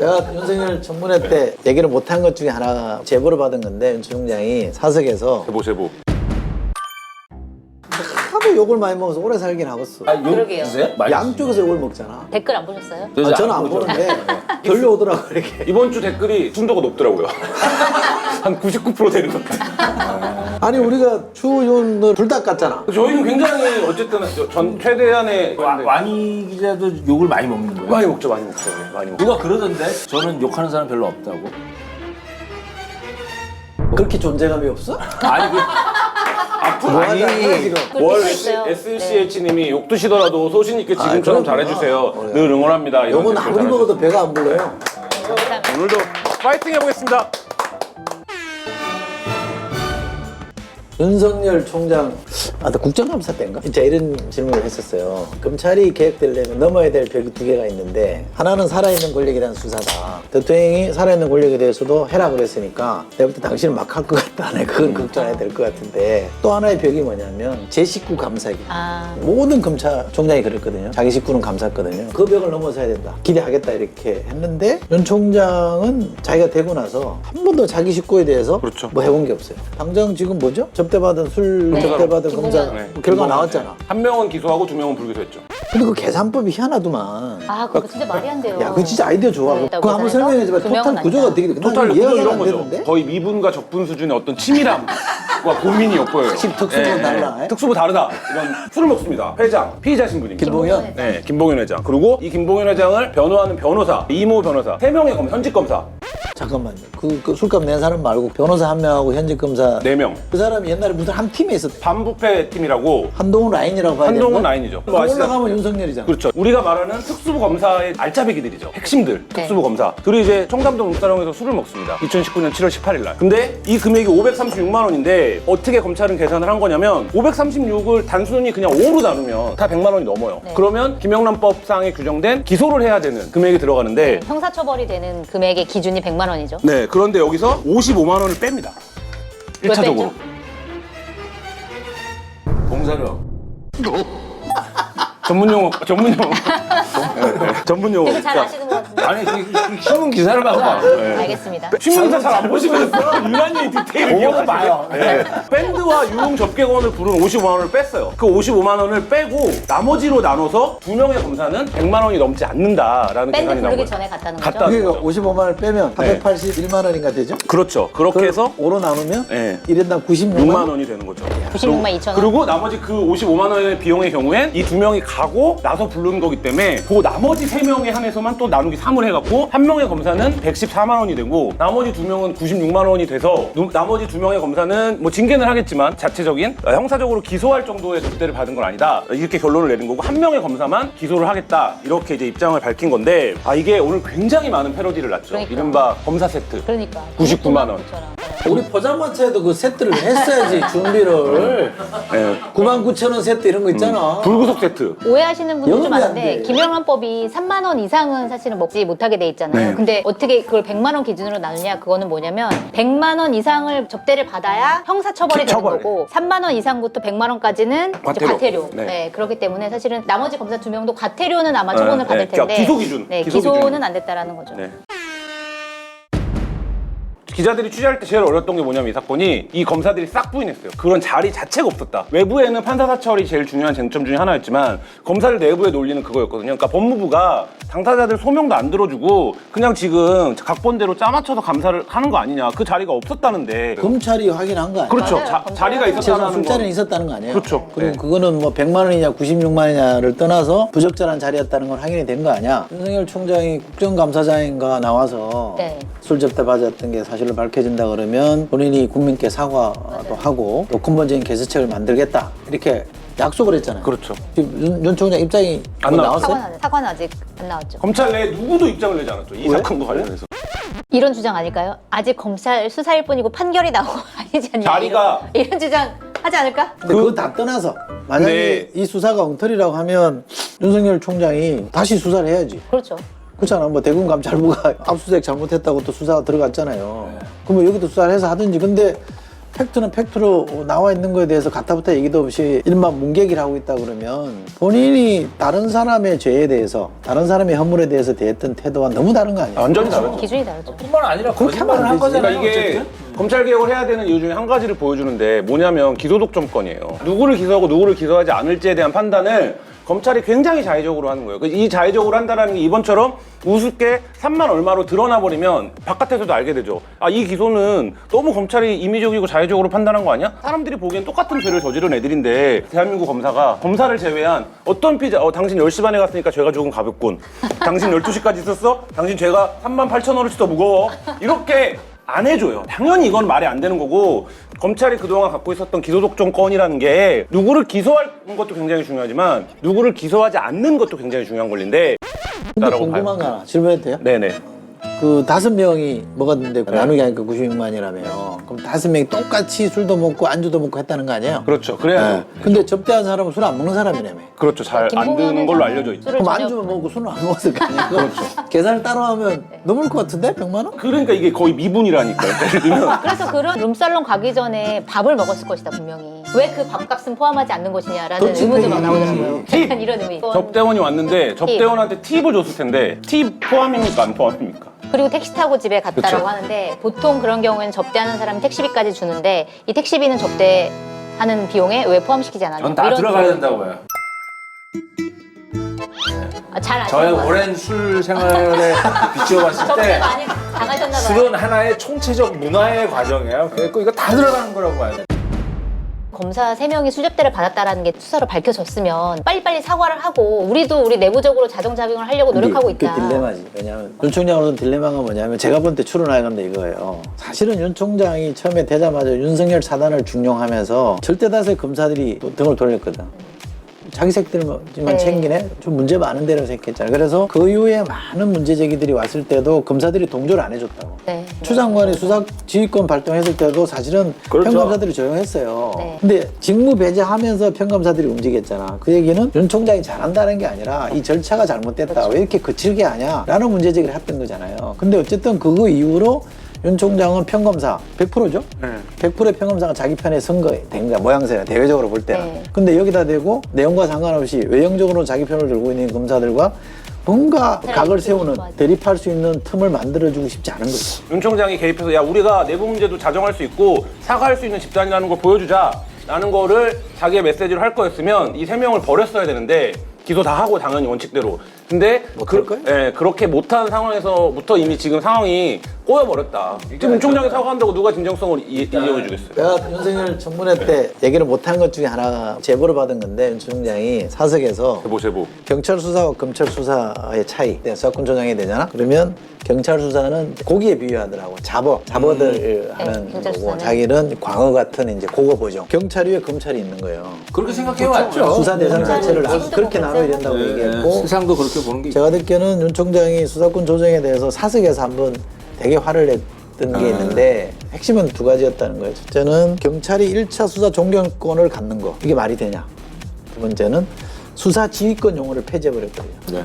내가 윤석열 청문회 때 얘기를 못한 것 중에 하나 제보를 받은 건데 윤 총장이 사석에서 제보. 하도 욕을 많이 먹어서 오래 살긴 하겠어. 그러게요. 양쪽에서 욕을 먹잖아. 댓글 안 보셨어요? 저는 안 보는데 걸려오더라고 이렇게. 이번 주 댓글이 순도가 높더라고요. 한 99% 되는 것 같아요. 아니 우리가 추 의원을 둘 다 깠잖아. 저희는 굉장히 어쨌든 전 최대한의 완희 기자도 욕을 많이 먹는 거예요? 많이 먹죠. 네, 많이 먹죠. 누가 그러던데 저는 욕하는 사람 별로 없다고. 그렇게 존재감이 없어? 아니 앞으로 뭐 하자는 거야 지금? 그걸 월 믿고 있어요. SCH님이 욕 드시더라도 소신 있게 지금처럼 그렇구나. 잘해주세요. 그래. 늘 응원합니다. 이런 욕은 댓글 아무리 달아주세요. 먹어도 배가 안 불러요. 오늘도 파이팅 해보겠습니다. 윤석열 총장 국정감사 때인가? 진짜 이런 질문을 했었어요. 검찰이 개혁되려면 넘어야 될 벽이 두 개가 있는데 하나는 살아있는 권력에 대한 수사다. 대통령이 살아있는 권력에 대해서도 해라 그랬으니까 내가 볼 때 당신은 막 할 것 같다. 그건 걱정해야 될 것 같은데 또 하나의 벽이 뭐냐면 제 식구 감사기. 모든 검찰총장이 그랬거든요. 자기 식구는 감쌌거든요. 그 벽을 넘어서야 된다. 기대하겠다 이렇게 했는데 윤 총장은 자기가 되고 나서 한 번도 자기 식구에 대해서 그렇죠. 뭐 해본 게 없어요. 당장 지금 뭐죠? 접대받은 술 네. 접대받은 검사 네. 결과 나왔잖아. 한 명은 기소하고 두 명은 불기소했죠. 근데 그 계산법이 희한하더만. 그거 진짜 말이 안 돼요. 야, 그거 진짜 아이디어 좋아. 네, 그거 한번 그래서 설명해줘봐. 두 명은 토탈 구조가 아니다. 되게 토탈 이해가 이런 안 거죠. 되는데? 거의 미분과 적분 수준의 어떤 치밀함과 고민이 엿보여요. 특수부는 달라. 특수부 다르다. 이런 술을 먹습니다. 회장, 피의자 신분입니다. 김봉현? 네, 김봉현 회장. 그리고 이 김봉현 회장을 변호하는 변호사, 이모 변호사, 3명의 현직 검사, 잠깐만요. 그 술값 낸 사람 말고 변호사 한 명하고 현직 검사 4명. 그 사람이 옛날에 무슨 한 팀에 있었대. 반부패 팀이라고. 한동훈 라인이라고 봐야 되는 한동훈 거야? 라인이죠. 그 올라가면 윤석열이잖아. 그렇죠. 우리가 말하는 특수부 검사의 알짜배기들이죠. 핵심들, 네. 특수부 검사. 둘이 이제 청담동 룸사롱에서 술을 먹습니다. 2019년 7월 18일 날. 근데 이 금액이 536만 원인데 어떻게 검찰은 계산을 한 거냐면 536을 단순히 그냥 5로 나누면 다 100만 원이 넘어요. 네. 그러면 김영란법상에 규정된 기소를 해야 되는 금액이 들어가는데 형사처벌이 되는 금액의 기준이 100만 원이죠. 네, 그런데 여기서 55만 원을 뺍니다. 왜 1차적으로. 공사력. 전문용어. 전문용어. 되게 잘 아시는 것 같은데. 아니 그 신문 기사를 봐봐. 알겠습니다. 신문사 잘 안 보시면서 유난히 디테일을 보고 봐요. 네. 밴드와 유흥 접객원을 부른 55만 원을 뺐어요. 그 55만 원을 빼고 나머지로 나눠서 두 명의 검사는 100만 원이 넘지 않는다라는 밴드 계산이 나온 부르기 거예요. 전에 갔다는 갔다 거죠? 그러니까 55만 원을 빼면 네. 481만 원인가 되죠? 그렇죠. 그렇게 해서 5로 나누면 네. 1인당 96만 6만 원? 원이 되는 거죠. 96만 2천 원. 그리고 나머지 그 55만 원의 비용의 경우엔 이 두 명이 가고 나서 부르는 거기 때문에 그 나머지 세 명에 한해서만 또 나누기 3을 해갖고 한 명의 검사는 114만 원이 되고 나머지 두 명은 96만 원이 돼서 나머지 두 명의 검사는 뭐 징계는 하겠지만 자체적인 형사적으로 기소할 정도의 접대를 받은 건 아니다 이렇게 결론을 내린 거고 한 명의 검사만 기소를 하겠다 이렇게 이제 입장을 밝힌 건데 이게 오늘 굉장히 많은 패러디를 났죠. 그러니까. 이른바 검사 세트. 그러니까 99만 원. 9천 원. 우리 포장마차에도 그 세트를 했어야지 준비를. 네. 99,000원 세트 이런 거 있잖아. 불구속 세트. 오해하시는 분들 좀 영업이 안 많은데 돼. 김영란법이 3만 원 이상은 사실은 먹지 못하게 돼 있잖아요. 네. 근데 어떻게 그걸 100만 원 기준으로 나누냐? 그거는 뭐냐면 100만 원 이상을 접대를 받아야 형사처벌이 되는 처벌. 거고 3만 원 이상부터 100만 원까지는 과태료. 과태료. 네. 네. 그렇기 때문에 사실은 나머지 검사 두 명도 과태료는 아마 처분을 받을 그러니까 텐데 기소 기준. 네, 기소 기소는 기준. 안 됐다라는 거죠. 네. 기자들이 취재할 때 제일 어려웠던 게 뭐냐면 이 사건이 이 검사들이 싹 부인했어요. 그런 자리 자체가 없었다. 외부에는 판사 사찰이 제일 중요한 쟁점 중에 하나였지만 검사들 내부에 논리는 그거였거든요. 그러니까 법무부가 당사자들 소명도 안 들어주고 그냥 지금 각본대로 짜맞춰서 감사를 하는 거 아니냐. 그 자리가 없었다는데. 검찰이 확인한 거 아니야? 그렇죠. 맞아요. 자리가 최소한 있었다는 술자리는 건. 있었다는 거 아니에요? 그렇죠. 그리고 네. 그거는 뭐 100만 원이냐 96만 원이냐를 떠나서 부적절한 자리였다는 건 확인이 된 거 아니야? 윤석열 총장이 국정감사장인가 나와서 네. 술 접대 받았던 게 사실로 밝혀진다 그러면 본인이 국민께 사과도 하고 또 근본적인 개선책을 만들겠다 이렇게 약속을 했잖아요. 그렇죠. 지금 윤 총장 입장이 안 뭐 나왔어요? 나왔어요? 사과는 아직 안 나왔죠. 검찰 내에 누구도 입장을 내지 않았죠. 이 왜? 사건과 관련해서. 이런 주장 아닐까요? 아직 검찰 수사일 뿐이고 판결이 나오고 아니지 않냐? 자리가- 이런 주장 하지 않을까? 근데 그거 다 떠나서 만약에 네. 이 수사가 엉터리라고 하면 윤석열 총장이 다시 수사를 해야지. 그렇죠. 그렇잖아. 뭐 대검감찰부가 압수수색 잘못했다고 또 수사가 들어갔잖아요. 그러면 여기도 수사를 해서 하든지. 근데 팩트는 팩트로 나와 있는 거에 대해서 가타부타 얘기도 없이 일반 문객이를 하고 있다 그러면 본인이 다른 사람의 죄에 대해서 다른 사람의 허물에 대해서 대했던 태도와 너무 다른 거 아니에요? 완전히 다르죠. 기준이 다르죠. 뿐만 아니라 그렇게 하면 거짓말을 안 한 되지. 거잖아요. 그러니까 이게 어쨌든. 검찰 개혁을 해야 되는 이유 중에 한 가지를 보여주는데 뭐냐면 기소독점권이에요. 누구를 기소하고 누구를 기소하지 않을지에 대한 판단을 검찰이 굉장히 자의적으로 하는 거예요. 이 자의적으로 한다는 게 이번처럼 우습게 3만 얼마로 드러나 버리면 바깥에서도 알게 되죠. 아, 이 기소는 너무 검찰이 임의적이고 자의적으로 판단한 거 아니야? 사람들이 보기엔 똑같은 죄를 저지른 애들인데 대한민국 검사가 검사를 제외한 어떤 피자, 당신 10시 반에 갔으니까 죄가 조금 가볍군. 당신 12시까지 있었어? 당신 죄가 38,000원어치 더 무거워. 이렇게 안 해줘요. 당연히 이건 말이 안 되는 거고 검찰이 그동안 갖고 있었던 기소독점권이라는 게 누구를 기소하는 것도 굉장히 중요하지만 누구를 기소하지 않는 것도 굉장히 중요한 권리인데 근데 라고 궁금한 봐요. 거 하나 질문해도 돼요? 네네. 그 5명이 먹었는데 나누기 하니까 96만이라며 그럼 5명이 똑같이 술도 먹고 안주도 먹고 했다는 거 아니에요? 그렇죠. 그래야 근데 접대한 사람은 술 안 먹는 사람이라며. 그렇죠. 잘 안 드는 걸로 알려져 있죠. 술을 그럼 전혀- 안주만 먹고 술은 안 먹었을 거 아니에요? 그렇죠. 계산을 따로 하면 넘을 것 같은데? 100만 원? 그러니까 이게 거의 미분이라니까요. 예를 들면 그래서 그런 룸살롱 가기 전에 밥을 먹었을 것이다 분명히. 왜 그 밥값은 포함하지 않는 것이냐라는 그렇지. 의문도 막 나오더라고요. 약간 이런 의미. 접대원이 왔는데 접대원한테 팁을 줬을 텐데 팁 포함입니까? 안 포함입니까? 그리고 택시 타고 집에 갔다라고 그쵸. 하는데 보통 그런 경우에는 접대하는 사람이 택시비까지 주는데 이 택시비는 접대하는 비용에 왜 포함시키지 않았냐. 전 다 이런 들어가야 거. 된다고 봐요. 잘 저의 아시는 것 오랜 술 생활에 비추어봤을 접대 때 많이 당하셨나 봐요. 술은 하나의 총체적 문화의 과정이에요. 그래서 이거 다 들어가는 거라고 봐야 돼. 검사 3명이 술접대를 받았다라는 게 수사로 밝혀졌으면 빨리빨리 사과를 하고 우리도 우리 내부적으로 자정작용을 하려고 노력하고 있다. 그게 딜레마지. 왜냐하면 윤 총장으로는 딜레마가 뭐냐면 제가 볼 때 추론하야 한다 이거예요. 사실은 윤 총장이 처음에 되자마자 윤석열 차단을 중용하면서 절대 다수의 검사들이 또 등을 돌렸거든. 자기 새끼들만 네. 챙기네? 좀 문제 많은 데라고 생각했잖아요. 그래서 그 이후에 많은 문제 제기들이 왔을 때도 검사들이 동조를 안 해줬다고. 네. 추 장관이 수사 지휘권 발동했을 때도 사실은 그렇죠. 평검사들이 조용했어요. 네. 근데 직무 배제하면서 평검사들이 움직였잖아. 그 얘기는 윤 총장이 잘한다는 게 아니라 이 절차가 잘못됐다. 그렇죠. 왜 이렇게 거칠게 하냐? 라는 문제 제기를 했던 거잖아요. 근데 어쨌든 그거 이후로 윤 총장은 평검사 100%죠? 네. 100%의 평검사가 자기 편에 선 거예요. 된 거야. 모양새가 대외적으로 볼 때는. 네. 근데 여기다 대고 내용과 상관없이 외형적으로 자기 편을 들고 있는 검사들과 뭔가 각을 세우는 맞아. 대립할 수 있는 틈을 만들어주고 싶지 않은 거죠. 윤 총장이 개입해서 야 우리가 내부 문제도 자정할 수 있고 사과할 수 있는 집단이라는 걸 보여주자 라는 거를 자기의 메시지로 할 거였으면 이 3명을 버렸어야 되는데 기소 다 하고 당연히 원칙대로. 근데 못할 거예요? 예, 그렇게 못한 상황에서부터 이미 지금 상황이 꼬여버렸다. 지금 윤 총장이 사과한다고 누가 진정성을 인정해 주겠어요? 내가 윤석열 청문회 때 얘기를 못한 것 중에 하나 제보를 받은 건데 윤 총장이 사석에서 제보. 경찰 수사와 검찰 수사의 차이. 수사권 조정이 되잖아. 그러면 경찰 수사는 고기에 비유하더라고. 잡어들 하는 경찰 거고 수사는. 자기는 광어 같은 이제 고거 보정. 경찰 위에 검찰이 있는 거예요. 그렇게 생각해 왔죠. 수사 대상 자체를 지금도 그렇게 뭐 나눠야 된다고 네, 얘기했고 세상도 그렇게 보는 게 있죠. 제가 듣기에는 윤 총장이 수사권 조정에 대해서 사석에서 한번 되게 화를 냈던 게 있는데 핵심은 2가지였다는 거예요. 첫째는 경찰이 1차 수사 종결권을 갖는 거. 이게 말이 되냐. 두 번째는 수사 지휘권 용어를 폐지해버렸거든요. 네.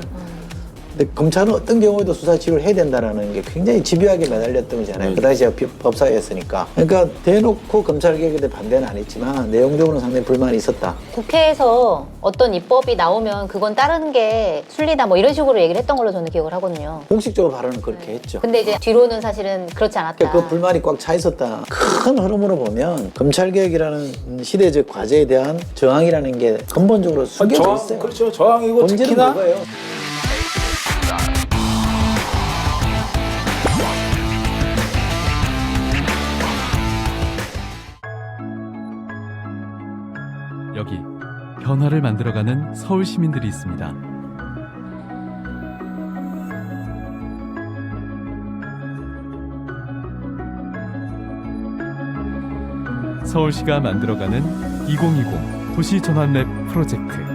근데 검찰은 어떤 경우에도 수사 지휘를 해야 된다는 게 굉장히 집요하게 매달렸던 거잖아요. 그 당시 제가 법사위였으니까. 그러니까 대놓고 검찰 개혁에 대해 반대는 안 했지만 내용적으로는 상당히 불만이 있었다. 국회에서 어떤 입법이 나오면 그건 따르는 게 순리다 뭐 이런 식으로 얘기를 했던 걸로 저는 기억을 하거든요. 공식적으로 발언은 그렇게 했죠. 근데 이제 뒤로는 사실은 그렇지 않았다. 그 불만이 꽉 차 있었다. 큰 흐름으로 보면 검찰개혁이라는 시대적 과제에 대한 저항이라는 게 근본적으로 숨겨져 있어요. 그렇죠. 저항이고 문제는 특히나 그거예요. 여기 변화를 만들어가는 서울 시민들이 있습니다. 서울시가 만들어가는 2020 도시 전환 랩 프로젝트.